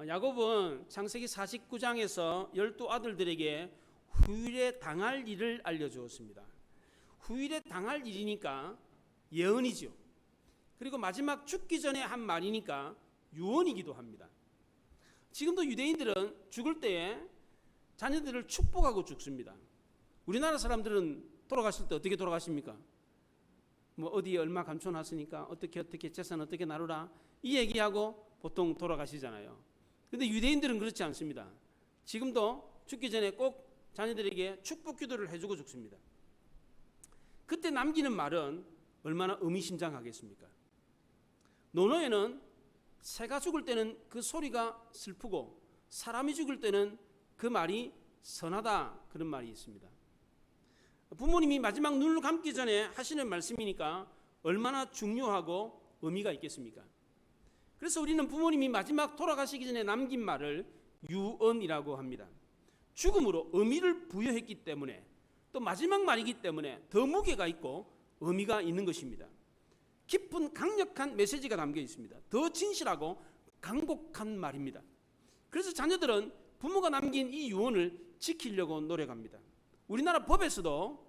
야곱은 창세기 49장에서 12아들들에게 후일에 당할 일을 알려주었습니다. 후일에 당할 일이니까 예언이죠. 그리고 마지막 죽기 전에 한 말이니까 유언이기도 합니다. 지금도 유대인들은 죽을 때에 자녀들을 축복하고 죽습니다. 우리나라 사람들은 돌아가실 때 어떻게 돌아가십니까? 뭐 어디에 얼마 감춰놨으니까 어떻게 재산 어떻게 나누라 이 얘기하고 보통 돌아가시잖아요. 그런데 유대인들은 그렇지 않습니다. 지금도 죽기 전에 꼭 자녀들에게 축복 기도를 해주고 죽습니다. 그때 남기는 말은 얼마나 의미심장하겠습니까? 논어에는 새가 죽을 때는 그 소리가 슬프고 사람이 죽을 때는 그 말이 선하다 그런 말이 있습니다. 부모님이 마지막 눈을 감기 전에 하시는 말씀이니까 얼마나 중요하고 의미가 있겠습니까? 그래서 우리는 부모님이 마지막 돌아가시기 전에 남긴 말을 유언이라고 합니다. 죽음으로 의미를 부여했기 때문에 또 마지막 말이기 때문에 더 무게가 있고 의미가 있는 것입니다. 깊은 강력한 메시지가 담겨 있습니다. 더 진실하고 강곡한 말입니다. 그래서 자녀들은 부모가 남긴 이 유언을 지키려고 노력합니다. 우리나라 법에서도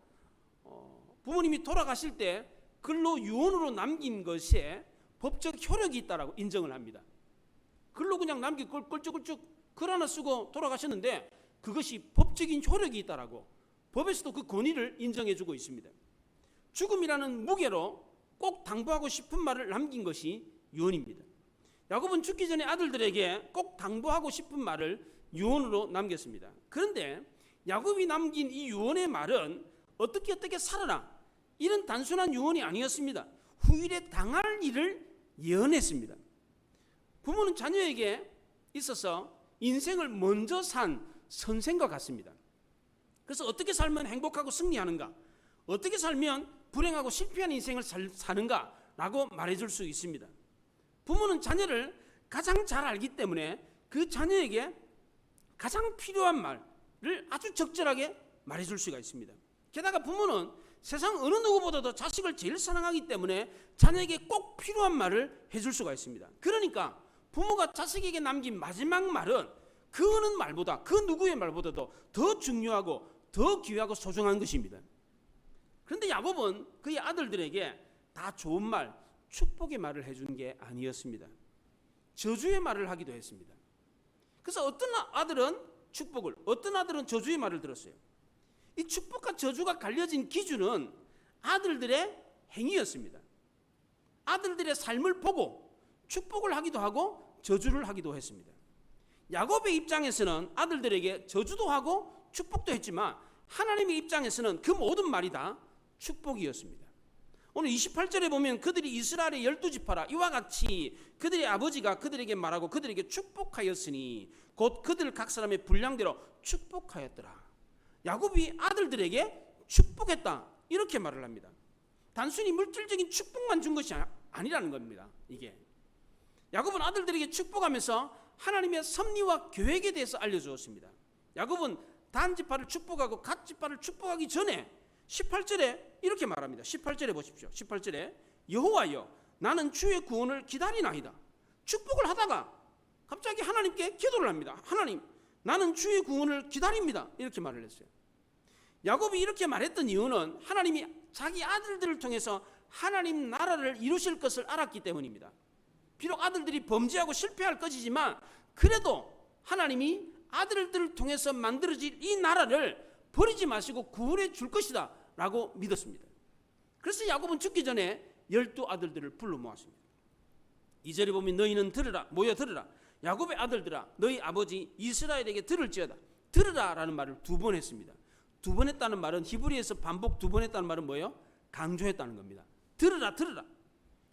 부모님이 돌아가실 때 글로 유언으로 남긴 것에 법적 효력이 있다라고 인정을 합니다. 글로 그냥 남긴 걸 껄쭉껄쭉 글 하나 쓰고 돌아가셨는데 그것이 법적인 효력이 있다라고 법에서도 그 권위를 인정해주고 있습니다. 죽음이라는 무게로 꼭 당부하고 싶은 말을 남긴 것이 유언입니다. 야곱은 죽기 전에 아들들에게 꼭 당부하고 싶은 말을 유언으로 남겼습니다. 그런데 야곱이 남긴 이 유언의 말은 어떻게 살아라 이런 단순한 유언이 아니었습니다. 후일에 당할 일을 예언했습니다. 부모는 자녀에게 있어서 인생을 먼저 산 선생과 같습니다. 그래서 어떻게 살면 행복하고 승리하는가, 어떻게 살면 불행하고 실패한 인생을 사는가라고 말해줄 수 있습니다. 부모는 자녀를 가장 잘 알기 때문에 그 자녀에게 가장 필요한 말을 아주 적절하게 말해줄 수가 있습니다. 게다가 부모는 세상 어느 누구보다도 자식을 제일 사랑하기 때문에 자녀에게 꼭 필요한 말을 해줄 수가 있습니다. 그러니까 부모가 자식에게 남긴 마지막 말은 그 어느 말보다 그 누구의 말보다도 더 중요하고 더 귀하고 소중한 것입니다. 그런데 야곱은 그의 아들들에게 다 좋은 말, 축복의 말을 해준 게 아니었습니다. 저주의 말을 하기도 했습니다. 그래서 어떤 아들은 축복을, 어떤 아들은 저주의 말을 들었어요. 이 축복과 저주가 갈려진 기준은 아들들의 행위였습니다. 아들들의 삶을 보고 축복을 하기도 하고 저주를 하기도 했습니다. 야곱의 입장에서는 아들들에게 저주도 하고 축복도 했지만 하나님의 입장에서는 그 모든 말이 다 축복이었습니다. 오늘 28절에 보면 그들이 이스라엘의 12지파라 이와 같이 그들의 아버지가 그들에게 말하고 그들에게 축복하였으니 곧 그들 각 사람의 분량대로 축복하였더라. 야곱이 아들들에게 축복했다 이렇게 말을 합니다. 단순히 물질적인 축복만 준 것이 아니라는 겁니다. 이게 야곱은 아들들에게 축복하면서 하나님의 섭리와 계획에 대해서 알려주었습니다. 야곱은 단지파를 축복하고 갓지파를 축복하기 전에 18절에 이렇게 말합니다. 18절에 보십시오. 18절에 여호와여 나는 주의 구원을 기다리나이다. 축복을 하다가 갑자기 하나님께 기도를 합니다. 하나님 나는 주의 구원을 기다립니다. 이렇게 말을 했어요. 야곱이 이렇게 말했던 이유는 하나님이 자기 아들들을 통해서 하나님 나라를 이루실 것을 알았기 때문입니다. 비록 아들들이 범죄하고 실패할 것이지만 그래도 하나님이 아들들을 통해서 만들어질 이 나라를 버리지 마시고 구원해 줄 것이다 라고 믿었습니다. 그래서 야곱은 죽기 전에 12아들들을 불러 모았습니다. 2절에 보면 너희는 들으라, 모여 들으라. 야곱의 아들들아 너희 아버지 이스라엘에게 들을지어다. 들으라 라는 말을 2번 했습니다. 2번 했다는 말은 히브리에서 반복 2번 했다는 말은 뭐예요? 강조했다는 겁니다. 들으라 들으라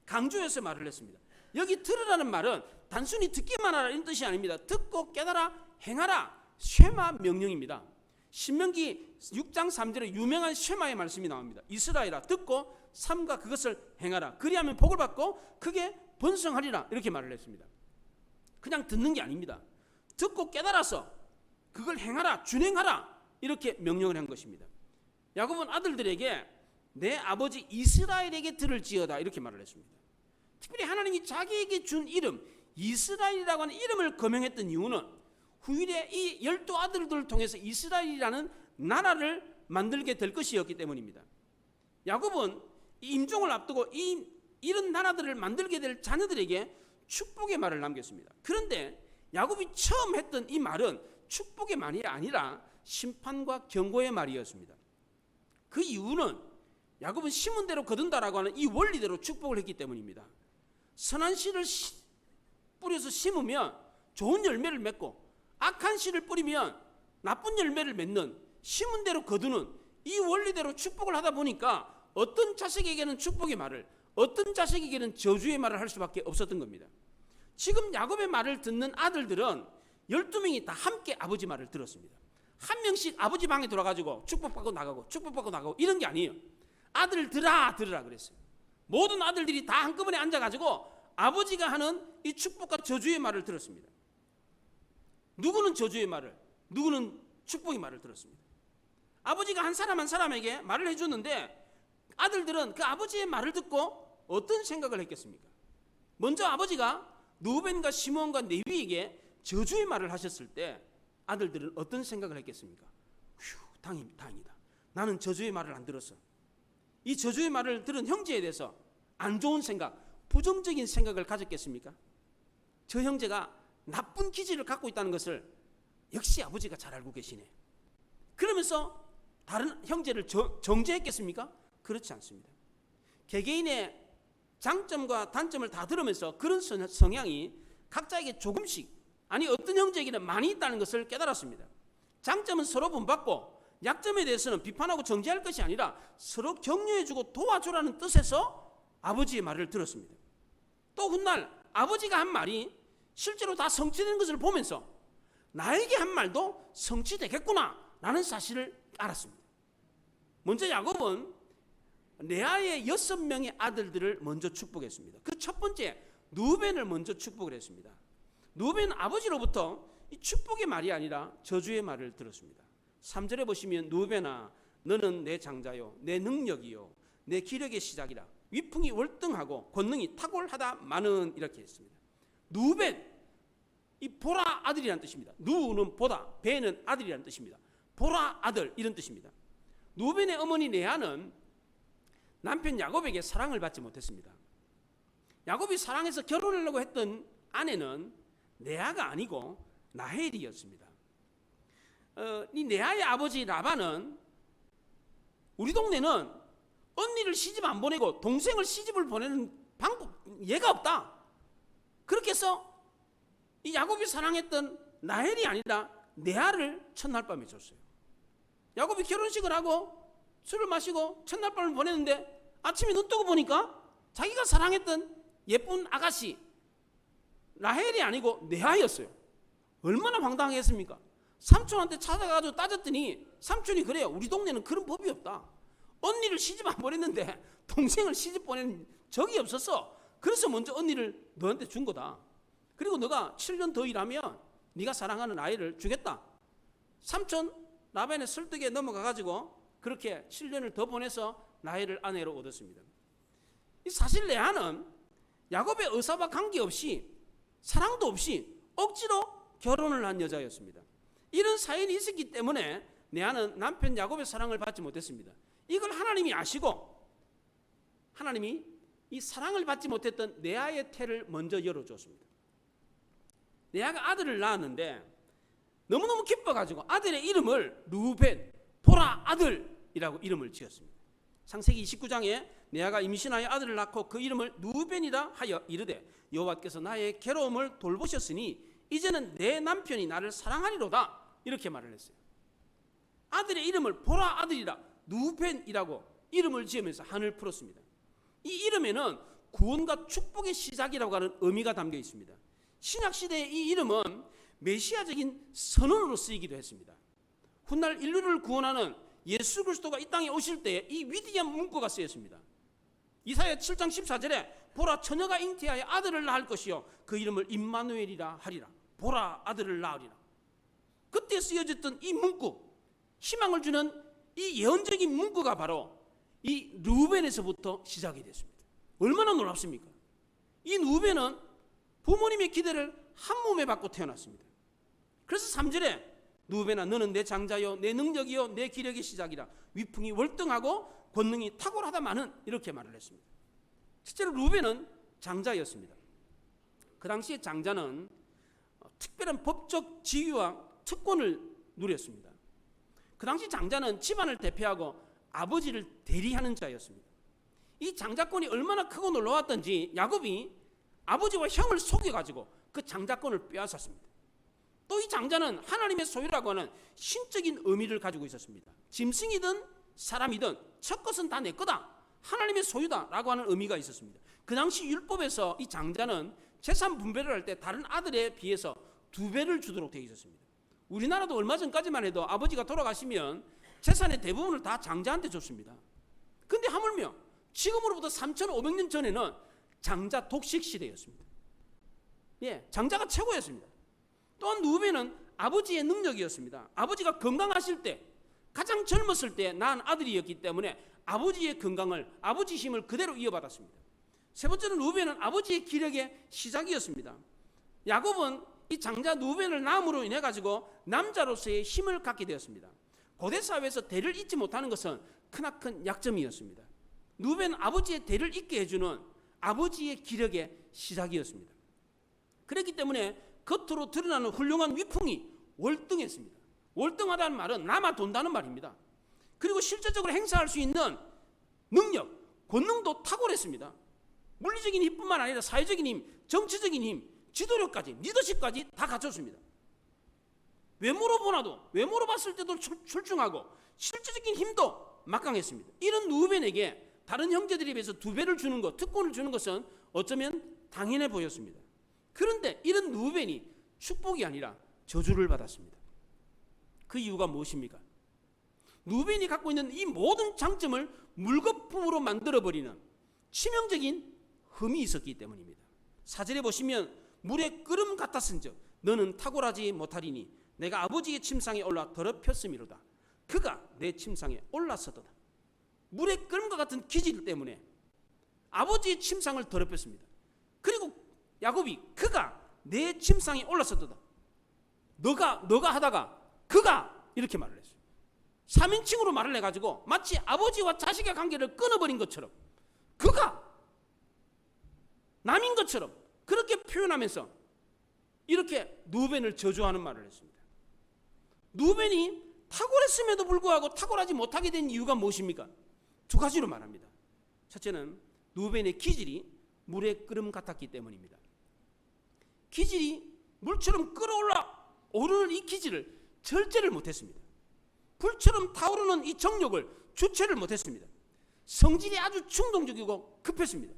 강조해서 말을 했습니다. 여기 들으라는 말은 단순히 듣기만 하라 이런 뜻이 아닙니다. 듣고 깨달아 행하라 쉐마 명령입니다. 신명기 6장 3절에 유명한 쉐마의 말씀이 나옵니다. 이스라엘아 듣고 삼가 그것을 행하라 그리하면 복을 받고 크게 번성하리라 이렇게 말을 했습니다. 그냥 듣는 게 아닙니다. 듣고 깨달아서 그걸 행하라 준행하라 이렇게 명령을 한 것입니다. 야곱은 아들들에게 내 아버지 이스라엘에게 들을지어다 이렇게 말을 했습니다. 특별히 하나님이 자기에게 준 이름 이스라엘이라고 하는 이름을 거명했던 이유는 후일에 이 12아들들을 통해서 이스라엘이라는 나라를 만들게 될 것이었기 때문입니다. 야곱은 이 임종을 앞두고 이런 나라들을 만들게 될 자녀들에게 축복의 말을 남겼습니다. 그런데 야곱이 처음 했던 이 말은 축복의 말이 아니라 심판과 경고의 말이었습니다. 그 이유는 야곱은 심은 대로 거둔다라고 하는 이 원리대로 축복을 했기 때문입니다. 선한 씨를 뿌려서 심으면 좋은 열매를 맺고 악한 씨를 뿌리면 나쁜 열매를 맺는, 심은 대로 거두는 이 원리대로 축복을 하다 보니까 어떤 자식에게는 축복의 말을, 어떤 자식에게는 저주의 말을 할 수밖에 없었던 겁니다. 지금 야곱의 말을 듣는 아들들은 12명이 다 함께 아버지 말을 들었습니다. 한 명씩 아버지 방에 들어가지고 축복받고 나가고 축복받고 나가고 이런 게 아니에요. 아들 들으라 그랬어요. 모든 아들들이 다 한꺼번에 앉아가지고 아버지가 하는 이 축복과 저주의 말을 들었습니다. 누구는 저주의 말을, 누구는 축복의 말을 들었습니다. 아버지가 한 사람 한 사람에게 말을 해줬는데 아들들은 그 아버지의 말을 듣고 어떤 생각을 했겠습니까? 먼저 아버지가 루벤과 시몬과 레위에게 저주의 말을 하셨을 때 아들들은 어떤 생각을 했겠습니까? 휴, 다행이다. 나는 저주의 말을 안 들었어. 이 저주의 말을 들은 형제에 대해서 안 좋은 생각, 부정적인 생각을 가졌겠습니까? 저 형제가 나쁜 기질을 갖고 있다는 것을 역시 아버지가 잘 알고 계시네. 그러면서 다른 형제를 정죄했겠습니까? 그렇지 않습니다. 개개인의 장점과 단점을 다 들으면서 그런 성향이 각자에게 조금씩, 아니 어떤 형제에게는 많이 있다는 것을 깨달았습니다. 장점은 서로 본받고 약점에 대해서는 비판하고 정죄할 것이 아니라 서로 격려해주고 도와주라는 뜻에서 아버지의 말을 들었습니다. 또 훗날 아버지가 한 말이 실제로 다 성취되는 것을 보면서 나에게 한 말도 성취되겠구나 라는 사실을 알았습니다. 먼저 야곱은 레아의 6명의 아들들을 먼저 축복했습니다. 그 첫 번째 루벤을 먼저 축복을 했습니다. 루벤은 아버지로부터 이 축복의 말이 아니라 저주의 말을 들었습니다. 3절에 보시면 루벤아 너는 내 장자요 내 능력이요 내 기력의 시작이라 위풍이 월등하고 권능이 탁월하다 마는 이렇게 했습니다. 루벤, 이 보라 아들이라는 뜻입니다. 누는 보다, 베는 아들이라는 뜻입니다. 보라 아들 이런 뜻입니다. 루벤의 어머니 레아는 남편 야곱에게 사랑을 받지 못했습니다. 야곱이 사랑해서 결혼하려고 했던 아내는 레아가 아니고 라헬이었습니다. 이 레아의 아버지 라반은 우리 동네는 언니를 시집 안 보내고 동생을 시집을 보내는 방법 예가 없다. 그렇게 해서 이 야곱이 사랑했던 라헬이 아니라 레아를 첫날 밤에 줬어요. 야곱이 결혼식을 하고 술을 마시고 첫날 밤을 보냈는데 아침에 눈 뜨고 보니까 자기가 사랑했던 예쁜 아가씨 라헬이 아니고 레아였어요. 얼마나 황당했습니까? 삼촌한테 찾아가지고 따졌더니 삼촌이 그래요. 우리 동네는 그런 법이 없다. 언니를 시집 안 보냈는데 동생을 시집 보낸 적이 없었어. 그래서 먼저 언니를 너한테 준 거다. 그리고 너가 7년 더 일하면 네가 사랑하는 아이를 주겠다. 삼촌 라반의 설득에 넘어가가지고 그렇게 7년을 더 보내서 라헬을 아내로 얻었습니다. 사실 레아는 야곱의 의사와 관계없이 사랑도 없이 억지로 결혼을 한 여자였습니다. 이런 사연이 있었기 때문에 레아는 남편 야곱의 사랑을 받지 못했습니다. 이걸 하나님이 아시고 하나님이 이 사랑을 받지 못했던 레아의 태를 먼저 열어줬습니다. 레아가 아들을 낳았는데 너무너무 기뻐가지고 아들의 이름을 루벤, 보라 아들이라고 이름을 지었습니다. 창세기 29장에 레아가 임신하여 아들을 낳고 그 이름을 루벤이라 하여 이르되 여호와께서 나의 괴로움을 돌보셨으니 이제는 내 남편이 나를 사랑하리로다 이렇게 말을 했어요. 아들의 이름을 보라 아들이라 루벤이라고 이름을 지으면서 한을 풀었습니다. 이 이름에는 구원과 축복의 시작이라고 하는 의미가 담겨 있습니다. 신약시대의 이 이름은 메시아적인 선언으로 쓰이기도 했습니다. 훗날 인류를 구원하는 예수 그리스도가 이 땅에 오실 때에 이 위대한 문구가 쓰였습니다. 이사야 7장 14절에 보라 처녀가 잉태하여 아들을 낳을 것이요 그 이름을 임마누엘이라 하리라. 보라 아들을 낳으리라. 그때 쓰여졌던 이 문구, 희망을 주는 이 예언적인 문구가 바로 이 루벤에서부터 시작이 됐습니다. 얼마나 놀랍습니까? 이 루벤은 부모님의 기대를 한 몸에 받고 태어났습니다. 그래서 3절에 누벤아 너는 내 장자요 내 능력이요 내 기력의 시작이라 위풍이 월등하고 권능이 탁월하다마는 이렇게 말을 했습니다. 실제로 루벤은 장자였습니다. 그 당시에 장자는 특별한 법적 지위와 특권을 누렸습니다. 그 당시 장자는 집안을 대표하고 아버지를 대리하는 자였습니다. 이 장자권이 얼마나 크고 놀라웠던지 야곱이 아버지와 형을 속여가지고 그 장자권을 빼앗았습니다. 또 이 장자는 하나님의 소유라고 하는 신적인 의미를 가지고 있었습니다. 짐승이든 사람이든 첫 것은 다 내 거다, 하나님의 소유다라고 하는 의미가 있었습니다. 그 당시 율법에서 이 장자는 재산 분배를 할 때 다른 아들에 비해서 2배를 주도록 되어 있었습니다. 우리나라도 얼마 전까지만 해도 아버지가 돌아가시면 재산의 대부분을 다 장자한테 줬습니다. 근데 하물며 지금으로부터 3,500년 전에는 장자 독식 시대였습니다. 예, 장자가 최고였습니다. 또한 누벤은 아버지의 능력이었습니다. 아버지가 건강하실 때, 가장 젊었을 때 낳은 아들이었기 때문에 아버지의 건강을, 아버지 힘을 그대로 이어받았습니다. 세 번째는 누벤은 아버지의 기력의 시작이었습니다. 야곱은 이 장자 누벤을 낳음으로 인해 가지고 남자로서의 힘을 갖게 되었습니다. 고대 사회에서 대를 잇지 못하는 것은 크나큰 약점이었습니다. 누벤은 아버지의 대를 잇게 해주는 아버지의 기력의 시작이었습니다. 그렇기 때문에 겉으로 드러나는 훌륭한 위풍이 월등했습니다. 월등하다는 말은 남아 돈다는 말입니다. 그리고 실제적으로 행사할 수 있는 능력, 권능도 탁월했습니다. 물리적인 힘뿐만 아니라 사회적인 힘, 정치적인 힘, 지도력까지, 리더십까지 다 갖췄습니다. 외모로 봤을 때도 출중하고 실질적인 힘도 막강했습니다. 이런 누벤에게 다른 형제들에 비해서 2배를 주는 것, 특권을 주는 것은 어쩌면 당연해 보였습니다. 그런데 이런 누벤이 축복이 아니라 저주를 받았습니다. 그 이유가 무엇입니까? 누벤이 갖고 있는 이 모든 장점을 물거품으로 만들어버리는 치명적인 흠이 있었기 때문입니다. 4절에 보시면 물의 끓음 같았은즉 너는 탁월하지 못하리니 내가 아버지의 침상에 올라 더럽혔음이로다. 그가 내 침상에 올랐었도다. 물의 끓음과 같은 기질 때문에 아버지의 침상을 더럽혔습니다. 그리고 야곱이 그가 내 침상에 올랐었도다. 너가 하다가 그가 이렇게 말을 했어요. 3인칭으로 말을 해가지고 마치 아버지와 자식의 관계를 끊어버린 것처럼 그가 남인 것처럼 그렇게 표현하면서 이렇게 누벤을 저주하는 말을 했습니다. 누벤이 탁월했음에도 불구하고 탁월하지 못하게 된 이유가 무엇입니까? 2가지로 말합니다. 첫째는 누벤의 기질이 물의 끓음 같았기 때문입니다. 기질이 물처럼 끓어올라 오르는 이 기질을 절제를 못했습니다. 불처럼 타오르는 이 정욕을 주체를 못했습니다. 성질이 아주 충동적이고 급했습니다.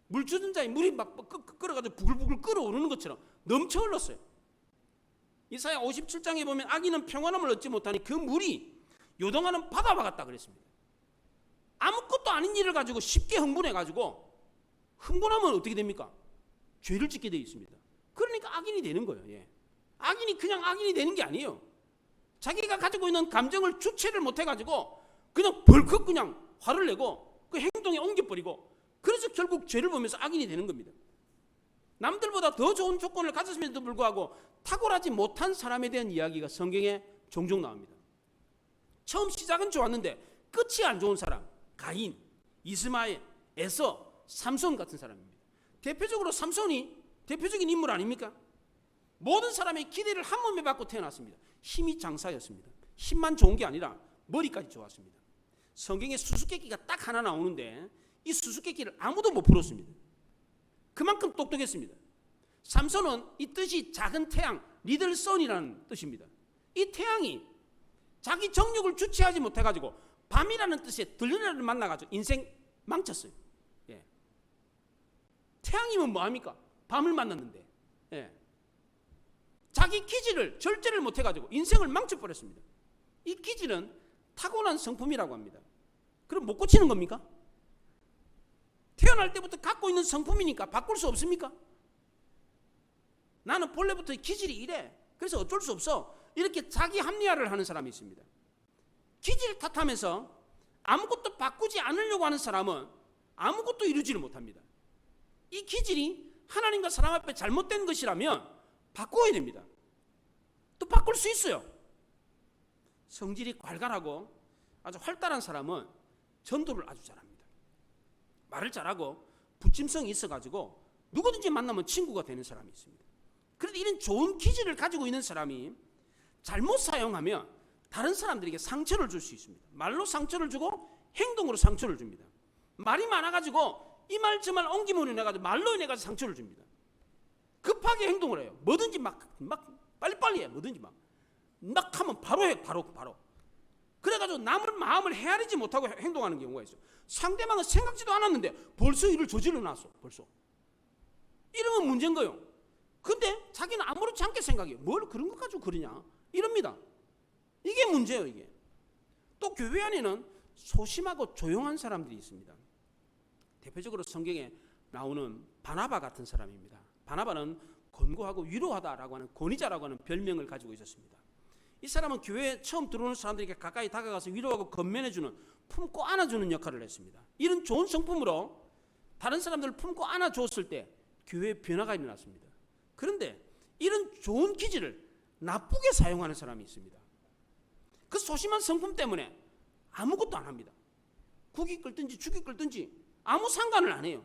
물 주전자에 물이 막 끓어가지고 부글부글 끓어오르는 것처럼 넘쳐 흘렀어요. 이사야 57장에 보면 악인은 평안함을 얻지 못하니 그 물이 요동하는 바다와 같다 그랬습니다. 아무것도 아닌 일을 가지고 쉽게 흥분해가지고 흥분하면 어떻게 됩니까? 죄를 짓게 되어 있습니다. 그러니까 악인이 되는 거예요. 예. 악인이 그냥 악인이 되는 게 아니에요. 자기가 가지고 있는 감정을 주체를 못해가지고 그냥 벌컥 그냥 화를 내고 그 행동에 옮겨버리고 그래서 결국 죄를 보면서 악인이 되는 겁니다. 남들보다 더 좋은 조건을 가졌음에도 불구하고 탁월하지 못한 사람에 대한 이야기가 성경에 종종 나옵니다. 처음 시작은 좋았는데 끝이 안 좋은 사람, 가인, 이스마엘, 에서, 삼손 같은 사람입니다. 대표적으로 삼손이 대표적인 인물 아닙니까? 모든 사람의 기대를 한 몸에 받고 태어났습니다. 힘이 장사였습니다. 힘만 좋은 게 아니라 머리까지 좋았습니다. 성경에 수수께끼가 딱 하나 나오는데 이 수수께끼를 아무도 못 풀었습니다. 그만큼 똑똑했습니다. 삼손은 이 뜻이 작은 태양, 리들 선이라는 뜻입니다. 이 태양이 자기 정욕을 주체하지 못해가지고 밤이라는 뜻의 들리라를 만나가지고 인생 망쳤어요. 예. 태양이면 뭐합니까? 밤을 만났는데 예. 자기 기질을 절제를 못해가지고 인생을 망쳐버렸습니다. 이 기질은 타고난 성품이라고 합니다. 그럼 못 고치는 겁니까? 태어날 때부터 갖고 있는 성품이니까 바꿀 수 없습니까? 나는 본래부터 기질이 이래, 그래서 어쩔 수 없어, 이렇게 자기 합리화를 하는 사람이 있습니다. 기질 탓하면서 아무것도 바꾸지 않으려고 하는 사람은 아무것도 이루지를 못합니다. 이 기질이 하나님과 사람 앞에 잘못된 것이라면 바꿔야 됩니다. 또 바꿀 수 있어요. 성질이 괄괄하고 아주 활달한 사람은 전도를 아주 잘합니다. 말을 잘하고 부침성이 있어가지고 누구든지 만나면 친구가 되는 사람이 있습니다. 그런데 이런 좋은 기질을 가지고 있는 사람이 잘못 사용하면 다른 사람들에게 상처를 줄 수 있습니다. 말로 상처를 주고 행동으로 상처를 줍니다. 말이 많아가지고 이 말 저 말 엉기문이 내가지고 말로 인해 가지고 상처를 줍니다. 급하게 행동을 해요. 뭐든지 막 빨리빨리 해. 뭐든지 막 하면 바로 해. 바로. 그래가지고 남의 마음을 헤아리지 못하고 행동하는 경우가 있어요. 상대방은 생각지도 않았는데 벌써 일을 저질러 놨어. 벌써. 이러면 문제인 거예요. 근데 자기는 아무렇지 않게 생각해요. 뭘 그런 것 가지고 그러냐. 이럽니다. 이게 문제예요. 이게. 또 교회 안에는 소심하고 조용한 사람들이 있습니다. 대표적으로 성경에 나오는 바나바 같은 사람입니다. 바나바는 권고하고 위로하다라고 하는 권위자라고 하는 별명을 가지고 있었습니다. 이 사람은 교회에 처음 들어오는 사람들에게 가까이 다가가서 위로하고 건면해주는, 품고 안아주는 역할을 했습니다. 이런 좋은 성품으로 다른 사람들을 품고 안아주었을 때 교회에 변화가 일어났습니다. 그런데 이런 좋은 기질을 나쁘게 사용하는 사람이 있습니다. 그 소심한 성품 때문에 아무것도 안 합니다. 국이 끓든지 죽이 끓든지 아무 상관을 안 해요.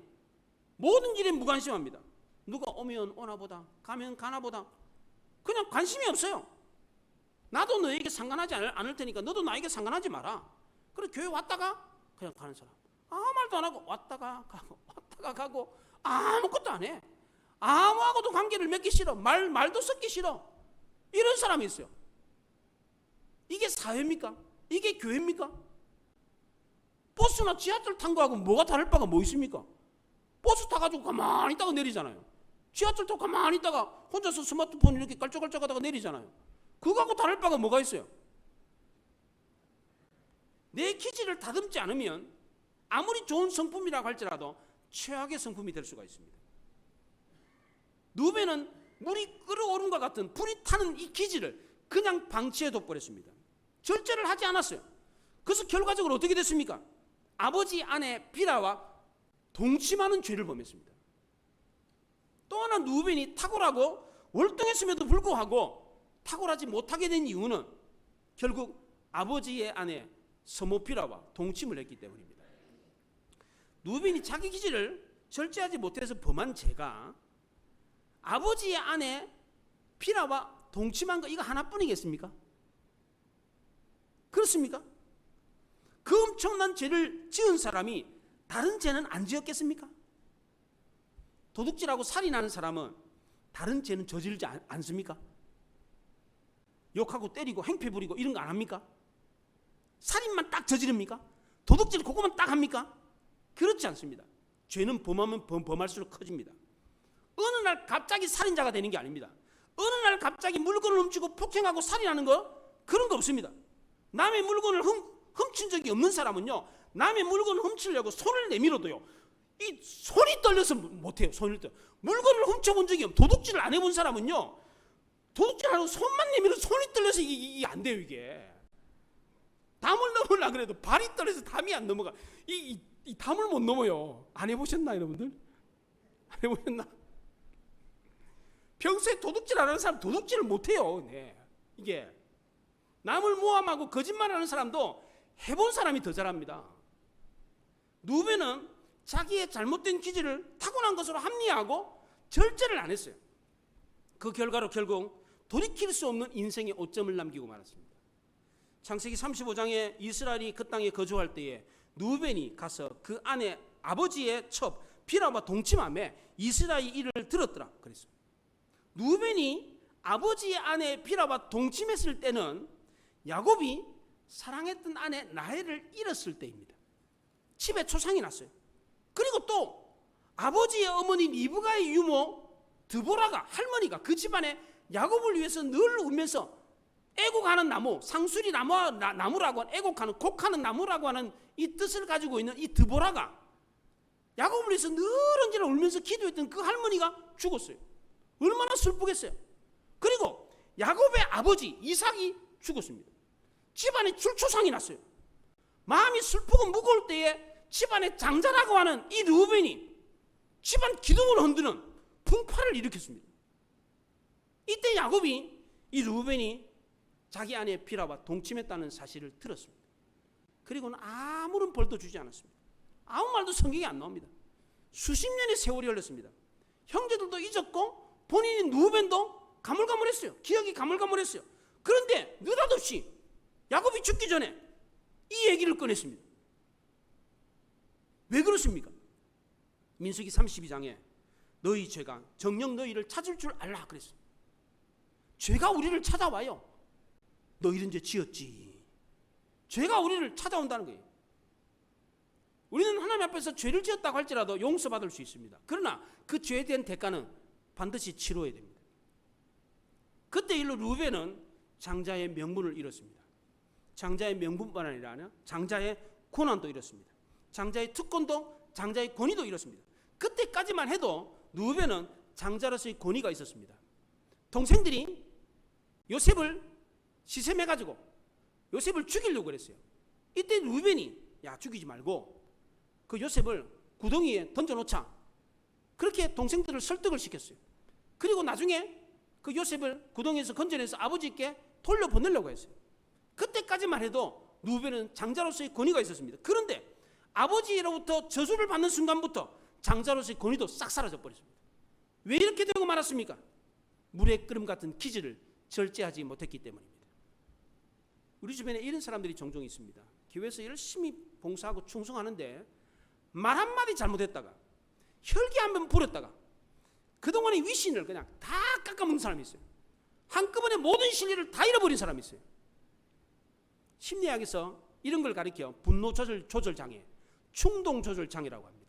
모든 일에 무관심합니다. 누가 오면 오나보다 가면 가나보다 그냥 관심이 없어요. 나도 너에게 상관하지 않을 테니까 너도 나에게 상관하지 마라. 그래 교회 왔다가 그냥 가는 사람. 아무 말도 안 하고 왔다가 가고 아무것도 안 해. 아무하고도 관계를 맺기 싫어. 말도 섞기 싫어. 이런 사람이 있어요. 이게 사회입니까? 이게 교회입니까? 버스나 지하철 탄 거하고 뭐가 다를 바가 뭐 있습니까? 버스 타가지고 가만히 있다가 내리잖아요. 지하철 타고 가만히 있다가 혼자서 스마트폰 이렇게 깔짝깔짝 하다가 내리잖아요. 그거하고 다를 바가 뭐가 있어요? 내 기질을 다듬지 않으면 아무리 좋은 성품이라고 할지라도 최악의 성품이 될 수가 있습니다. 누베는 물이 끓어오른 것 같은 불이 타는 이 기질을 그냥 방치해 둬버렸습니다. 절제를 하지 않았어요. 그래서 결과적으로 어떻게 됐습니까? 아버지 아내 비라와 동침하는 죄를 범했습니다. 또 하나 누벤이 탁월하고 월등했음에도 불구하고 탁월하지 못하게 된 이유는 결국 아버지의 아내 서모피라와 동침을 했기 때문입니다. 누벤이 자기 기질을 절제하지 못해서 범한 죄가 아버지의 아내 피라와 동침한 거 이거 하나뿐이겠습니까? 그렇습니까? 그 엄청난 죄를 지은 사람이 다른 죄는 안 지었겠습니까? 도둑질하고 살인하는 사람은 다른 죄는 저지르지 않습니까? 욕하고 때리고 행패 부리고 이런 거 안 합니까? 살인만 딱 저지릅니까? 도둑질 그거만 딱 합니까? 그렇지 않습니다. 죄는 범하면 범할수록 커집니다. 어느 날 갑자기 살인자가 되는 게 아닙니다. 어느 날 갑자기 물건을 훔치고 폭행하고 살인하는 거 그런 거 없습니다. 남의 물건을 훔친 적이 없는 사람은요, 남의 물건을 훔치려고 손을 내밀어도요, 이 손이 떨려서 못해요. 손을 떨려. 물건을 훔쳐본 적이 없어요. 도둑질을 안 해본 사람은요, 도둑질하고 손만 내밀어도 손이 떨려서 이게 안 돼요. 이게 담을 넘으려고 그래도 발이 떨려서 담이 안 넘어가. 이 담을 못 넘어요. 안 해보셨나 여러분들? 안 해보셨나? 평소에 도둑질 안 하는 사람 도둑질을 못해요. 네. 이게 남을 모함하고 거짓말하는 사람도 해본 사람이 더 잘합니다. 누베는 자기의 잘못된 기질을 타고난 것으로 합리화하고 절제를 안 했어요. 그 결과로 결국 돌이킬 수 없는 인생의 오점을 남기고 말았습니다. 창세기 35장에 이스라엘이 그 땅에 거주할 때에 누벤이 가서 그 아내 아버지의 첩 비라와 동침하며 이스라엘이 이를 들었더라 그랬어요. 누벤이 아버지의 아내 비라와 동침했을 때는 야곱이 사랑했던 아내 라헬을 잃었을 때입니다. 집에 초상이 났어요. 그리고 또 아버지의 어머니 리브가의 유모 드보라가 할머니가 그 집안에 야곱을 위해서 늘 울면서 애곡하는 나무, 상수리 나무라고 하는 애곡하는 곡하는 나무라고 하는 이 뜻을 가지고 있는 이 드보라가 야곱을 위해서 늘 언제나 울면서 기도했던 그 할머니가 죽었어요. 얼마나 슬프겠어요. 그리고 야곱의 아버지 이삭이 죽었습니다. 집안에 출초상이 났어요. 마음이 슬프고 무거울 때에 집안에 장자라고 하는 이 르우벤이 집안 기둥을 흔드는 풍파를 일으켰습니다. 이때 야곱이 이 루벤이 자기 아내 빌하와 동침했다는 사실을 들었습니다. 그리고는 아무런 벌도 주지 않았습니다. 아무 말도 성경에 안 나옵니다. 수십 년의 세월이 흘렀습니다. 형제들도 잊었고 본인인 루벤도 가물가물했어요. 기억이 가물가물했어요. 그런데 느닷없이 야곱이 죽기 전에 이 얘기를 꺼냈습니다. 왜 그렇습니까? 민수기 32장에 너희 죄가 정녕 너희를 찾을 줄 알라 그랬어요. 죄가 우리를 찾아와요. 너 이런 죄 지었지. 죄가 우리를 찾아온다는 거예요. 우리는 하나님 앞에서 죄를 지었다고 할지라도 용서받을 수 있습니다. 그러나 그 죄에 대한 대가는 반드시 치러야 됩니다. 그때 일로 루벤은 장자의 명분을 잃었습니다. 장자의 명분뿐 아니라 장자의 권한도 잃었습니다. 장자의 특권도 장자의 권위도 잃었습니다. 그때까지만 해도 루벤은 장자로서의 권위가 있었습니다. 동생들이 요셉을 시샘해가지고 요셉을 죽이려고 그랬어요. 이때 루벤이 야 죽이지 말고 그 요셉을 구덩이에 던져놓자. 그렇게 동생들을 설득을 시켰어요. 그리고 나중에 그 요셉을 구덩이에서 건져내서 아버지께 돌려보내려고 했어요. 그때까지만 해도 루벤은 장자로서의 권위가 있었습니다. 그런데 아버지로부터 저주를 받는 순간부터 장자로서의 권위도 싹 사라져 버렸습니다. 왜 이렇게 되고 말았습니까? 물의 끓음 같은 기질을 절제하지 못했기 때문입니다. 우리 주변에 이런 사람들이 종종 있습니다. 교회에서 열심히 봉사하고 충성하는데 말 한마디 잘못했다가 혈기 한번 부렸다가 그동안의 위신을 그냥 다 깎아먹는 사람이 있어요. 한꺼번에 모든 신뢰를 다 잃어버린 사람이 있어요. 심리학에서 이런 걸 가리켜 분노 조절 장애, 충동 조절 장애라고 합니다.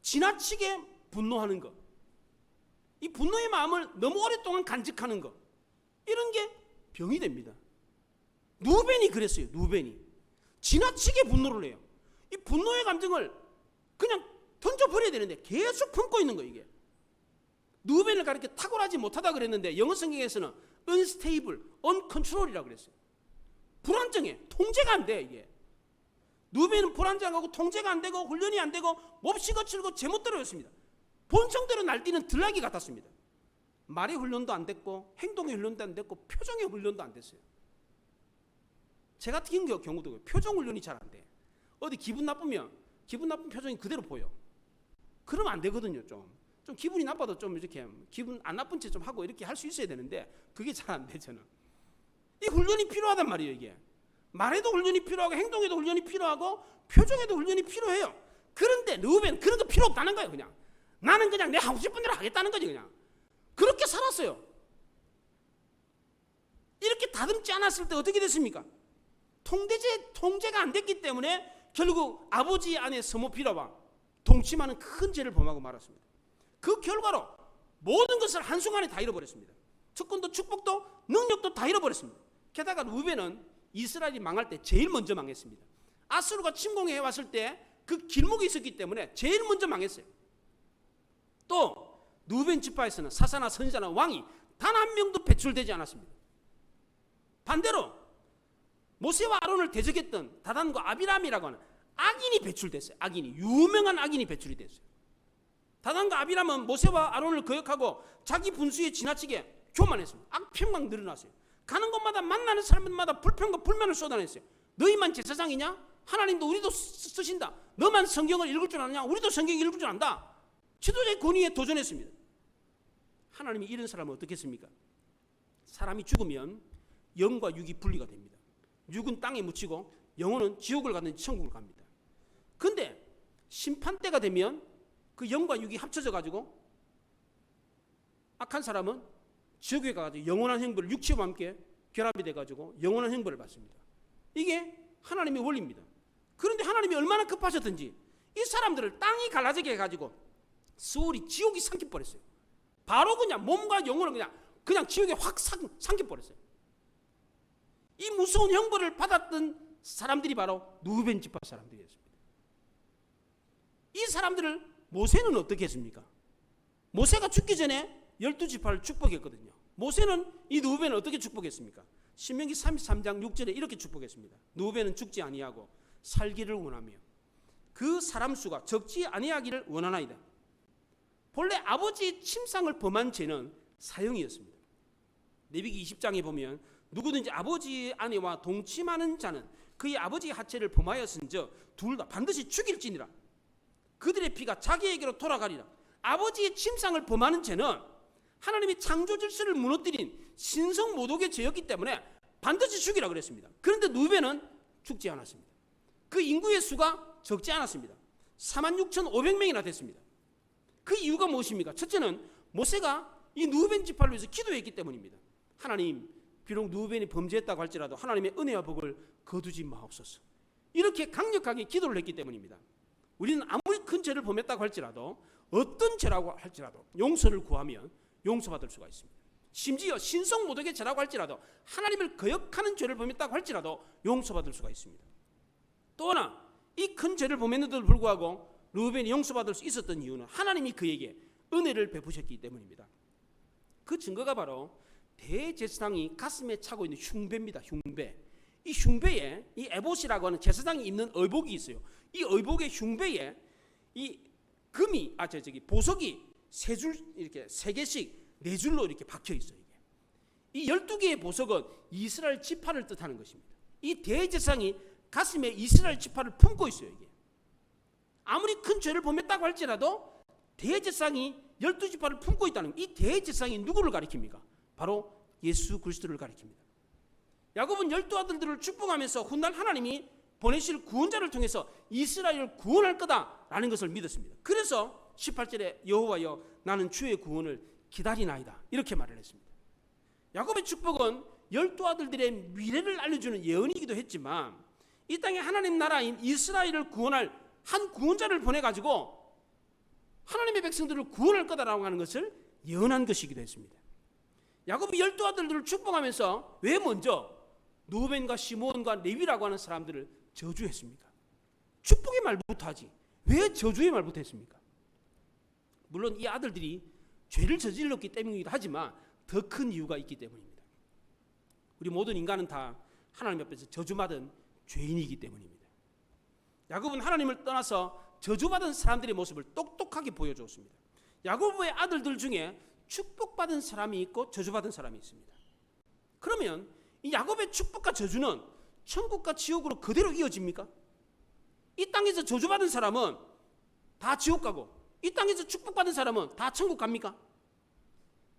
지나치게 분노하는 것, 이 분노의 마음을 너무 오랫동안 간직하는 것, 이런 게 병이 됩니다. 루벤이 그랬어요. 루벤이 지나치게 분노를 해요. 이 분노의 감정을 그냥 던져버려야 되는데 계속 품고 있는 거예요. 이게 루벤을 가르쳐 탁월하지 못하다 그랬는데 영어 성경에서는 unstable, uncontroll이라고 그랬어요. 불안정해. 통제가 안 돼. 이게 루벤은 불안정하고 통제가 안 되고 훈련이 안 되고 몹시 거칠고 제멋대로였습니다. 본성대로 날뛰는 들나귀 같았습니다. 말의 훈련도 안 됐고 행동의 훈련도 안 됐고 표정의 훈련도 안 됐어요. 제 같은 경우도 표정 훈련이 잘 안 돼. 어디 기분 나쁘면 기분 나쁜 표정이 그대로 보여. 그러면 안 되거든요. 좀 기분이 나빠도 좀 이렇게 기분 안 나쁜 채 좀 하고 이렇게 할 수 있어야 되는데 그게 잘 안 돼. 저는 이 훈련이 필요하단 말이에요. 이게 말에도 훈련이 필요하고 행동에도 훈련이 필요하고 표정에도 훈련이 필요해요. 그런데 루벤 그런 거 필요 없다는 거예요. 그냥 나는 그냥 내 하고 싶은 대로 하겠다는 거지. 그냥 그렇게 살았어요. 이렇게 다듬지 않았을 때 어떻게 됐습니까? 통제가 안 됐기 때문에 결국 아버지 아내 스모 빌하와 동침하는 큰 죄를 범하고 말았습니다. 그 결과로 모든 것을 한순간에 다 잃어버렸습니다. 특권도 축복도 능력도 다 잃어버렸습니다. 게다가 루벤은 이스라엘이 망할 때 제일 먼저 망했습니다. 아수르가 침공해 왔을 때 그 길목이 있었기 때문에 제일 먼저 망했어요. 또 루벤 지파에서는 사사나 선지자나 왕이 단 한 명도 배출되지 않았습니다. 반대로 모세와 아론을 대적했던 다단과 아비람이라고 하는 악인이 배출됐어요. 악인이, 유명한 악인이 배출이 됐어요. 다단과 아비람은 모세와 아론을 거역하고 자기 분수에 지나치게 교만했습니다. 악평강 늘어났어요. 가는 곳마다 만나는 사람마다 불평과 불만을 쏟아냈어요. 너희만 제사장이냐? 하나님도 우리도 쓰신다. 너만 성경을 읽을 줄 아느냐? 우리도 성경 읽을 줄 안다. 지도자의 권위에 도전했습니다. 하나님이 이런 사람을 어떻게 했습니까? 사람이 죽으면 영과 육이 분리가 됩니다. 육은 땅에 묻히고 영혼은 지옥을 가든지 천국을 갑니다. 그런데 심판 때가 되면 그 영과 육이 합쳐져 가지고 악한 사람은 지옥에 가가지고 영원한 형벌을 육체와 함께 결합이 돼가지고 영원한 형벌을 받습니다. 이게 하나님의 원리입니다. 그런데 하나님이 얼마나 급하셨든지 이 사람들을 땅이 갈라지게 해가지고 수월이 지옥이 삼켜버렸어요. 바로 그냥 몸과 영혼을 그냥 지옥에 확 삼켜버렸어요. 이 무서운 형벌을 받았던 사람들이 바로 루벤 지파 사람들이었습니다. 이 사람들을 모세는 어떻게 했습니까? 모세가 죽기 전에 12지파를 축복했거든요. 모세는 이 루벤을 어떻게 축복했습니까? 신명기 33장 6절에 이렇게 축복했습니다. 루벤은 죽지 아니하고 살기를 원하며 그 사람 수가 적지 아니하기를 원하나이다. 본래 아버지의 침상을 범한 죄는 사형이었습니다. 레위기 20장에 보면 누구든지 아버지의 아내와 동침하는 자는 그의 아버지의 하체를 범하였은즉 둘 다 반드시 죽일지니라. 그들의 피가 자기에게로 돌아가리라. 아버지의 침상을 범하는 죄는 하나님의 창조 질서를 무너뜨린 신성 모독의 죄였기 때문에 반드시 죽이라 그랬습니다. 그런데 누벤은 죽지 않았습니다. 그 인구의 수가 적지 않았습니다. 46,500명이나 됐습니다. 그 이유가 무엇입니까? 첫째는 모세가 이 누벤 지파를 위해서 기도했기 때문입니다. 하나님, 비록 누벤이 범죄했다고 할지라도 하나님의 은혜와 복을 거두지 마옵소서. 이렇게 강력하게 기도를 했기 때문입니다. 우리는 아무리 큰 죄를 범했다고 할지라도 어떤 죄라고 할지라도 용서를 구하면 용서받을 수가 있습니다. 심지어 신성 모독의 죄라고 할지라도 하나님을 거역하는 죄를 범했다고 할지라도 용서받을 수가 있습니다. 또 하나, 이 큰 죄를 범했는데도 불구하고 르우벤이 용서받을 수 있었던 이유는 하나님이 그에게 은혜를 베푸셨기 때문입니다. 그 증거가 바로 대제사장이 가슴에 차고 있는 흉배입니다. 흉배. 이 흉배에 이 에봇이라고 하는 제사장이 입는 의복이 있어요. 이 의복의 흉배에 이 금이 보석이 세 줄, 이렇게 세 개씩 네 줄로 이렇게 박혀 있어요. 이 12개의 보석은 이스라엘 지파를 뜻하는 것입니다. 이 대제사장이 가슴에 이스라엘 지파를 품고 있어요. 이게 아무리 큰 죄를 범했다고 할지라도 대제사장이 12지파를 품고 있다는, 이 대제사장이 누구를 가리킵니까? 바로 예수 그리스도를 가리킵니다. 야곱은 12아들들을 축복하면서 훗날 하나님이 보내실 구원자를 통해서 이스라엘을 구원할 거다라는 것을 믿었습니다. 그래서 18절에 여호와여 나는 주의 구원을 기다리나이다 이렇게 말을 했습니다. 야곱의 축복은 12아들들의 미래를 알려주는 예언이기도 했지만 이 땅에 하나님 나라인 이스라엘을 구원할 한 구원자를 보내가지고 하나님의 백성들을 구원할 거다라고 하는 것을 예언한 것이기도 했습니다. 야곱이 12아들들을 축복하면서 왜 먼저 누벤과 시므온과 레위라고 하는 사람들을 저주했습니까? 축복의 말부터 하지 왜 저주의 말부터 했습니까? 물론 이 아들들이 죄를 저질렀기 때문이기도 하지만 더 큰 이유가 있기 때문입니다. 우리 모든 인간은 다 하나님 앞에서 저주받은 죄인이기 때문입니다. 야곱은 하나님을 떠나서 저주받은 사람들의 모습을 똑똑하게 보여주었습니다. 야곱의 아들들 중에 축복받은 사람이 있고 저주받은 사람이 있습니다. 그러면 이 야곱의 축복과 저주는 천국과 지옥으로 그대로 이어집니까? 이 땅에서 저주받은 사람은 다 지옥 가고 이 땅에서 축복받은 사람은 다 천국 갑니까?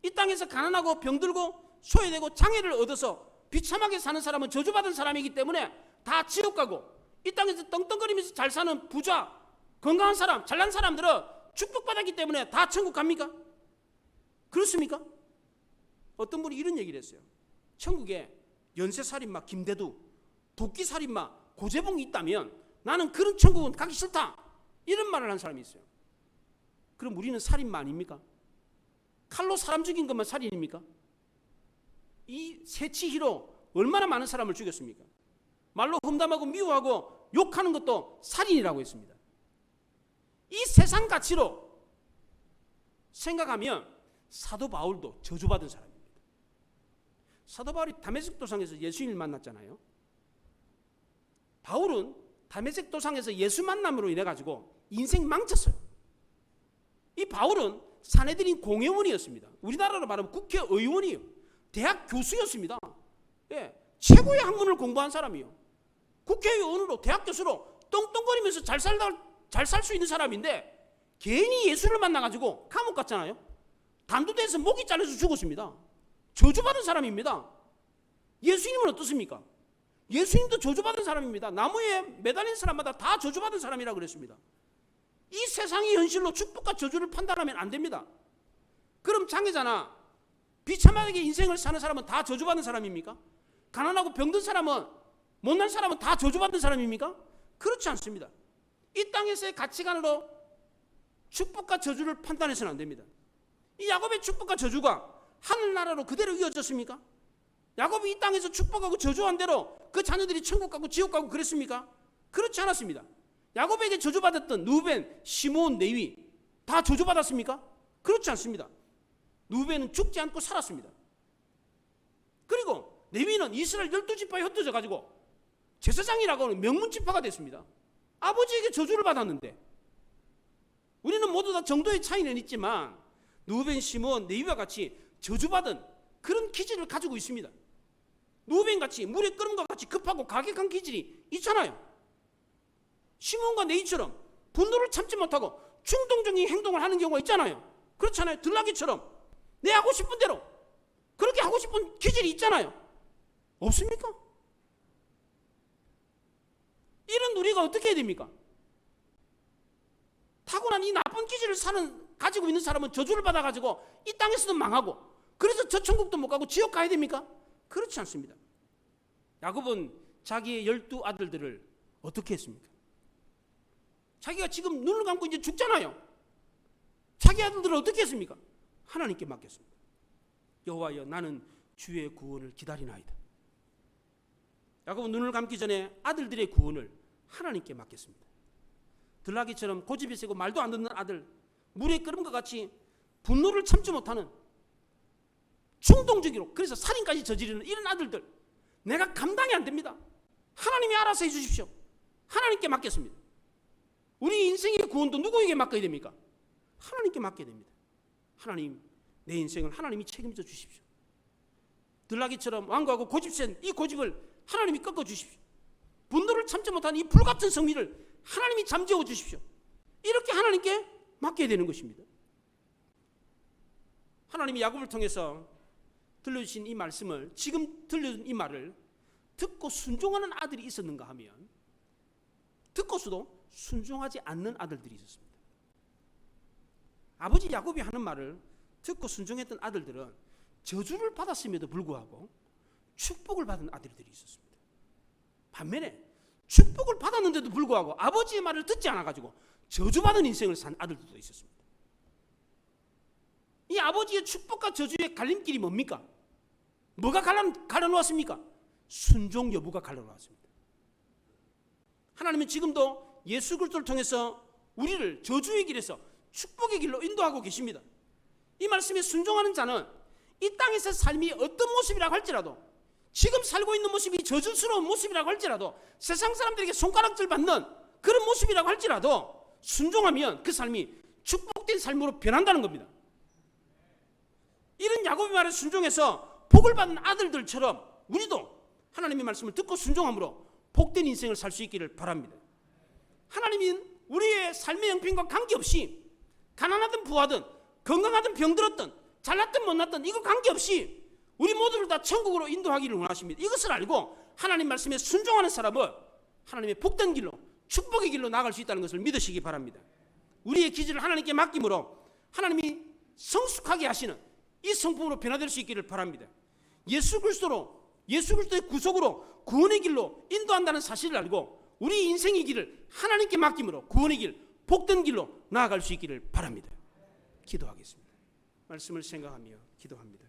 이 땅에서 가난하고 병들고 소외되고 장애를 얻어서 비참하게 사는 사람은 저주받은 사람이기 때문에 다 지옥 가고 이 땅에서 떵떵거리면서 잘 사는 부자, 건강한 사람, 잘난 사람들은 축복받았기 때문에 다 천국 갑니까? 그렇습니까? 어떤 분이 이런 얘기를 했어요. 천국에 연쇄살인마 김대두, 도끼살인마 고재봉이 있다면 나는 그런 천국은 가기 싫다 이런 말을 한 사람이 있어요. 그럼 우리는 살인마 아닙니까? 칼로 사람 죽인 것만 살인입니까? 이 세치히로 얼마나 많은 사람을 죽였습니까? 말로 험담하고 미워하고 욕하는 것도 살인이라고 했습니다. 이 세상 가치로 생각하면 사도 바울도 저주받은 사람입니다. 사도 바울이 다메섹 도상에서 예수님을 만났잖아요. 바울은 다메섹 도상에서 예수 만남으로 인해 가지고 인생 망쳤어요. 이 바울은 사내들인 공회원이었습니다. 우리나라로 말하면 국회의원이에요. 대학 교수였습니다. 예, 최고의 학문을 공부한 사람이요. 국회의원으로 대학 교수로 떵떵거리면서 잘 살 수 있는 사람인데 괜히 예수를 만나가지고 감옥 갔잖아요. 단두대에서 목이 잘려서 죽었습니다. 저주받은 사람입니다. 예수님은 어떻습니까? 예수님도 저주받은 사람입니다. 나무에 매달린 사람마다 다 저주받은 사람이라고 그랬습니다. 이 세상의 현실로 축복과 저주를 판단하면 안 됩니다. 그럼 장애자나 비참하게 인생을 사는 사람은 다 저주받은 사람입니까? 가난하고 병든 사람은, 못난 사람은 다 저주받은 사람입니까? 그렇지 않습니다. 이 땅에서의 가치관으로 축복과 저주를 판단해서는 안 됩니다. 이 야곱의 축복과 저주가 하늘나라로 그대로 이어졌습니까? 야곱이 이 땅에서 축복하고 저주한 대로 그 자녀들이 천국 가고 지옥 가고 그랬습니까? 그렇지 않았습니다. 야곱에게 저주받았던 누벤, 시므온, 레위 다 저주받았습니까? 그렇지 않습니다. 누벤은 죽지 않고 살았습니다. 그리고 레위는 이스라엘 12지파에 흩어져 가지고 제사장이라고 하는 명문지파가 됐습니다. 아버지에게 저주를 받았는데 우리는 모두 다 정도의 차이는 있지만 누벤, 시몬, 레위와 같이 저주받은 그런 기질을 가지고 있습니다. 누벤같이 물에 끓음과 같이 급하고 가격한 기질이 있잖아요. 시몬과 레위처럼 분노를 참지 못하고 충동적인 행동을 하는 경우가 있잖아요. 그렇잖아요. 들나귀처럼 내 하고 싶은 대로 그렇게 하고 싶은 기질이 있잖아요. 없습니까? 이런 우리가 어떻게 해야 됩니까? 타고난 이 나쁜 기질을 가지고 있는 사람은 저주를 받아가지고 이 땅에서도 망하고, 그래서 저 천국도 못 가고 지옥 가야 됩니까? 그렇지 않습니다. 야곱은 자기의 12 아들들을 어떻게 했습니까? 자기가 지금 눈을 감고 이제 죽잖아요. 자기 아들들을 어떻게 했습니까? 하나님께 맡겼습니다. 여호와여, 나는 주의 구원을 기다리나이다. 야곱은 눈을 감기 전에 아들들의 구원을 하나님께 맡겼습니다. 들나귀처럼 고집이 세고 말도 안 듣는 아들, 물에 끓음과 같이 분노를 참지 못하는 충동적으로, 그래서 살인까지 저지르는 이런 아들들, 내가 감당이 안 됩니다. 하나님이 알아서 해주십시오. 하나님께 맡겼습니다. 우리 인생의 구원도 누구에게 맡겨야 됩니까? 하나님께 맡겨야 됩니다. 하나님, 내 인생을 하나님이 책임져 주십시오. 들나귀처럼 완고하고 고집센 이 고집을 하나님이 꺾어 주십시오. 분노를 참지 못하는 이 불같은 성미를 하나님이 잠재워 주십시오. 이렇게 하나님께 맡겨야 되는 것입니다. 하나님이 야곱을 통해서 들려주신 이 말씀을, 지금 들려준 이 말을 듣고 순종하는 아들이 있었는가 하면, 듣고서도 순종하지 않는 아들들이 있었습니다. 아버지 야곱이 하는 말을 듣고 순종했던 아들들은 저주를 받았음에도 불구하고 축복을 받은 아들들이 있었습니다. 반면에 축복을 받았는데도 불구하고 아버지의 말을 듣지 않아가지고 저주받은 인생을 산 아들들도 있었습니다. 이 아버지의 축복과 저주의 갈림길이 뭡니까? 뭐가 갈라놓았습니까? 순종 여부가 갈라놓았습니다. 하나님은 지금도 예수 그리스도를 통해서 우리를 저주의 길에서 축복의 길로 인도하고 계십니다. 이 말씀에 순종하는 자는 이 땅에서 삶이 어떤 모습이라고 할지라도, 지금 살고 있는 모습이 저주스러운 모습이라고 할지라도, 세상 사람들에게 손가락질 받는 그런 모습이라고 할지라도 순종하면 그 삶이 축복된 삶으로 변한다는 겁니다. 이런 야곱의 말에 순종해서 복을 받은 아들들처럼 우리도 하나님의 말씀을 듣고 순종함으로 복된 인생을 살 수 있기를 바랍니다. 하나님은 우리의 삶의 형편과 관계없이 가난하든 부하든 건강하든 병들었든 잘났든 못났든 이거 관계없이 우리 모두를 다 천국으로 인도하기를 원하십니다. 이것을 알고 하나님 말씀에 순종하는 사람은 하나님의 복된 길로, 축복의 길로 나아갈 수 있다는 것을 믿으시기 바랍니다. 우리의 기질을 하나님께 맡김으로 하나님이 성숙하게 하시는 이 성품으로 변화될 수 있기를 바랍니다. 예수 그리스도의 구속으로 구원의 길로 인도한다는 사실을 알고 우리 인생의 길을 하나님께 맡김으로 구원의 길, 복된 길로 나아갈 수 있기를 바랍니다. 기도하겠습니다. 말씀을 생각하며 기도합니다.